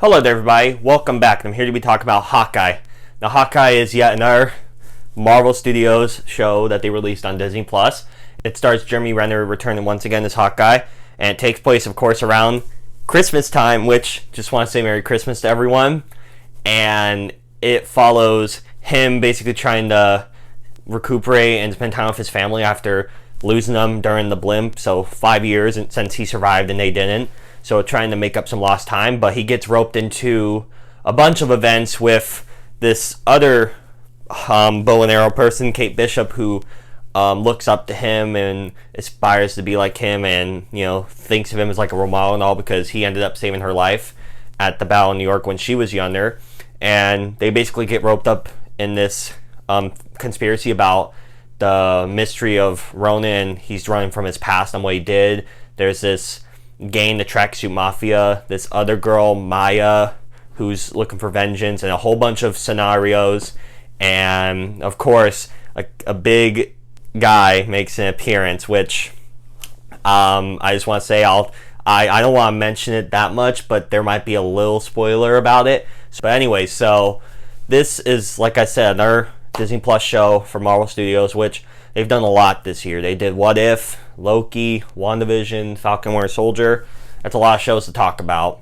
Hello there, everybody. Welcome back. I'm here to be talking about Hawkeye. Now, Hawkeye is yet another Marvel Studios show that they released on Disney+. It stars Jeremy Renner returning once again as Hawkeye, and it takes place, of course, around Christmas time, which, just want to say Merry Christmas to everyone. And it follows him basically trying to recuperate and spend time with his family after losing them during the blimp. So 5 years since he survived and they didn't. So trying to make up some lost time, but he gets roped into a bunch of events with this other bow and arrow person, Kate Bishop, who looks up to him and aspires to be like him, and thinks of him as like a role model and all, because he ended up saving her life at the battle in New York when she was younger. And they basically get roped up in this conspiracy about the mystery of Ronin. He's running from his past on what he did. There's this gang, the Tracksuit Mafia, this other girl, Maya, who's looking for vengeance, and a whole bunch of scenarios. And of course, a big guy makes an appearance, which I just want to say I don't want to mention it that much, but there might be a little spoiler about it. But anyway, so this is, like I said, another Disney Plus show for Marvel Studios, which they've done a lot this year. They did What If, Loki, WandaVision, Falcon Winter Soldier. That's a lot of shows to talk about.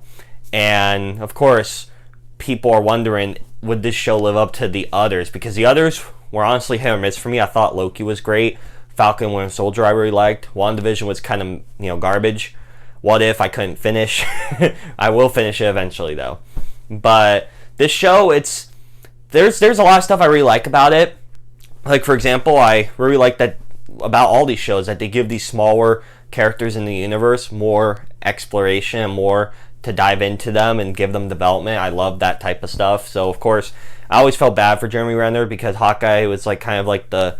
And of course, people are wondering, would this show live up to the others? Because the others were honestly hit or miss for me. I thought Loki was great. Falcon Winter Soldier I really liked. WandaVision was kind of garbage. What If I couldn't finish. I will finish it eventually though. But this show, there's a lot of stuff I really like about it. Like, for example, I really like that about all these shows, that they give these smaller characters in the universe more exploration and more to dive into them and give them development. I love that type of stuff. So, of course, I always felt bad for Jeremy Renner because Hawkeye was kind of like the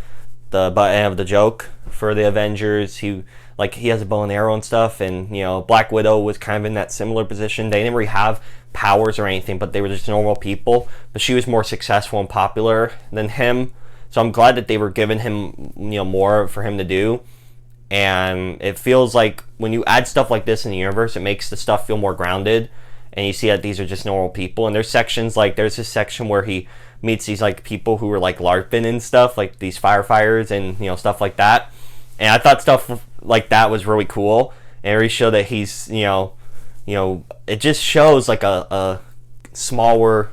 butt end of the joke for the Avengers. He has a bow and arrow and stuff, and Black Widow was kind of in that similar position. They didn't really have powers or anything, but they were just normal people. But she was more successful and popular than him. So I'm glad that they were giving him, more for him to do. And it feels like when you add stuff like this in the universe, it makes the stuff feel more grounded. And you see that these are just normal people. And there's sections, there's this section where he meets these, people who were, LARPing and stuff, like these firefighters and, stuff like that. And I thought stuff like that was really cool. And it really showed that he's, it just shows, a smaller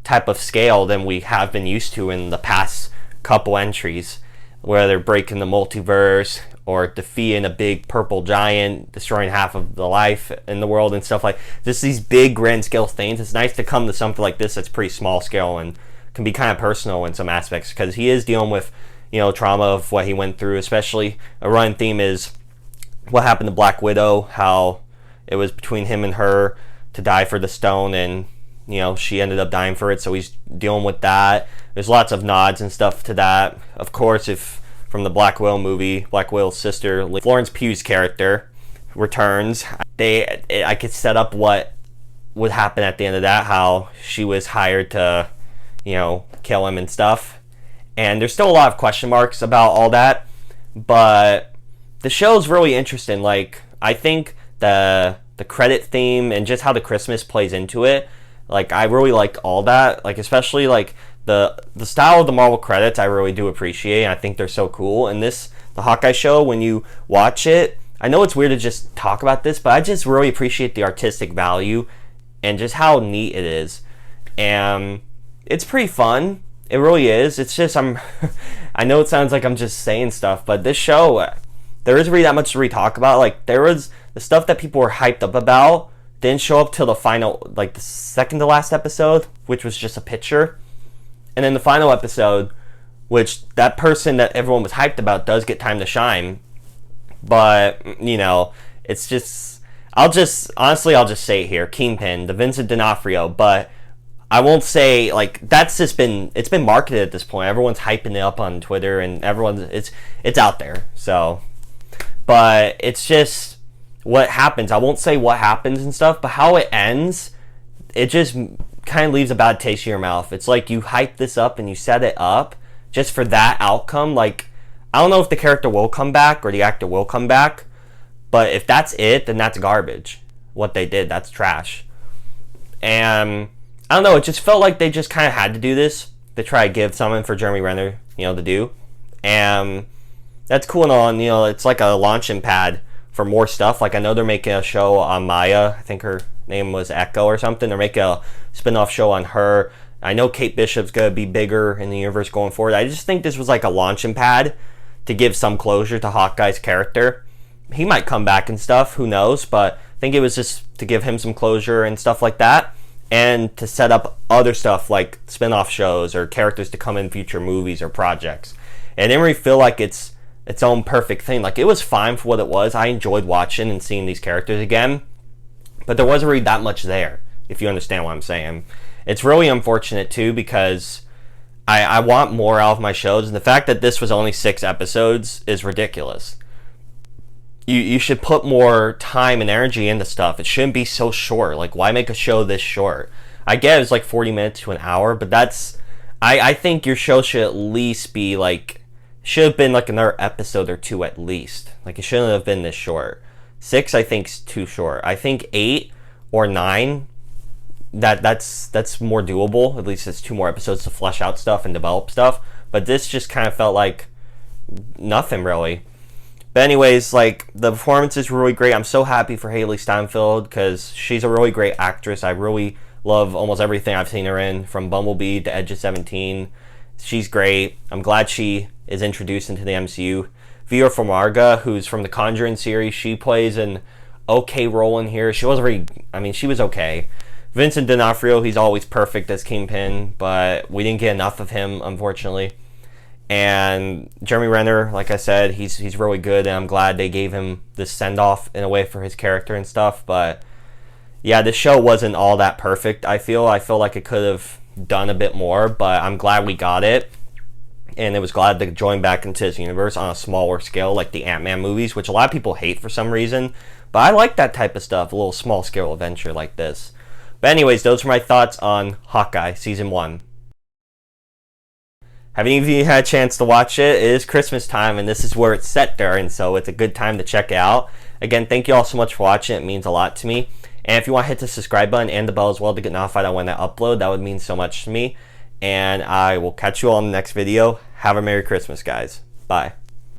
type of scale than we have been used to in the past couple entries, where they're breaking the multiverse or defeating a big purple giant, destroying half of the life in the world and stuff like just these big grand scale things. It's nice to come to something like this that's pretty small scale and can be kind of personal in some aspects, because he is dealing with trauma of what he went through. Especially a running theme is what happened to Black Widow, how it was between him and her to die for the stone, and she ended up dying for it, so he's dealing with that. There's lots of nods and stuff to that. Of course, if from the Black Widow movie, Black Widow's sister, Florence Pugh's character, returns. I could set up what would happen at the end of that, how she was hired to, kill him and stuff. And there's still a lot of question marks about all that, but the show's really interesting. I think the credit theme and just how the Christmas plays into it, I really like all that. Especially the style of the Marvel credits, I really do appreciate. And I think they're so cool. And the Hawkeye show, when you watch it, I know it's weird to just talk about this, but I just really appreciate the artistic value and just how neat it is. And it's pretty fun. It really is. It's just, I know it sounds like I'm just saying stuff, but this show, there isn't really that much to talk about. There was the stuff that people were hyped up about didn't show up till the final, the second to last episode, which was just a picture. And then the final episode, which that person that everyone was hyped about does get time to shine. But, it's just, I'll just say it here, Kingpin, the Vincent D'Onofrio, but I won't say, that's just it's been marketed at this point. Everyone's hyping it up on Twitter, and it's out there, so. But it's just what happens. I won't say what happens and stuff, but how it ends, it just kind of leaves a bad taste in your mouth. It's like you hype this up and you set it up just for that outcome. I don't know if the character will come back or the actor will come back, but if that's it, then that's garbage. What they did, that's trash. And I don't know, it just felt like they just kind of had to do this to try to give something for Jeremy Renner, to do. And that's cool and all, and it's like a launching pad for more stuff. Like, I know they're making a show on Maya. I think her name was Echo or something. They're making a spin-off show on her. I know Kate Bishop's going to be bigger in the universe going forward. I just think this was like a launching pad to give some closure to Hawkeye's character. He might come back and stuff, who knows, but I think it was just to give him some closure and stuff like that, and to set up other stuff like spin-off shows or characters to come in future movies or projects. And it didn't really feel like it's its own perfect thing. Like, it was fine for what it was. I enjoyed watching and seeing these characters again, but there wasn't really that much there, if you understand what I'm saying. It's really unfortunate too, because I want more out of my shows, and the fact that this was only 6 episodes is ridiculous. You should put more time and energy into stuff. It shouldn't be so short. Like, why make a show this short? I get it's like 40 minutes to an hour, but that's... I think your show should at least be like... Should have been like another episode or 2 at least. Like, it shouldn't have been this short. 6, I think, is too short. I think 8 or 9, that's more doable. At least it's 2 more episodes to flesh out stuff and develop stuff. But this just kind of felt like nothing, really. But anyways, like, the performances were really great. I'm so happy for Haley Steinfeld, because she's a really great actress. I really love almost everything I've seen her in, from Bumblebee to Edge of 17. She's great. I'm glad she is introduced into the MCU. Vera Farmiga, who's from the Conjuring series, she plays an okay role in here. She wasn't really... she was okay. Vincent D'Onofrio, he's always perfect as Kingpin, but we didn't get enough of him, unfortunately. And Jeremy Renner, like I said, he's really good, and I'm glad they gave him this send-off in a way for his character and stuff. But yeah, this show wasn't all that perfect. I feel like it could have done a bit more, but I'm glad we got it, and it was glad to join back into this universe on a smaller scale, like the Ant-Man movies, which a lot of people hate for some reason, but I like that type of stuff, a little small scale adventure like this. But anyways, those are my thoughts on Hawkeye season 1. Have any of you had a chance to watch it? It is Christmas time, and this is where it's set during, so it's a good time to check it out. Again, thank you all so much for watching. It means a lot to me. And if you want to hit the subscribe button and the bell as well to get notified on when I upload, that would mean so much to me. And I will catch you all in the next video. Have a Merry Christmas, guys. Bye.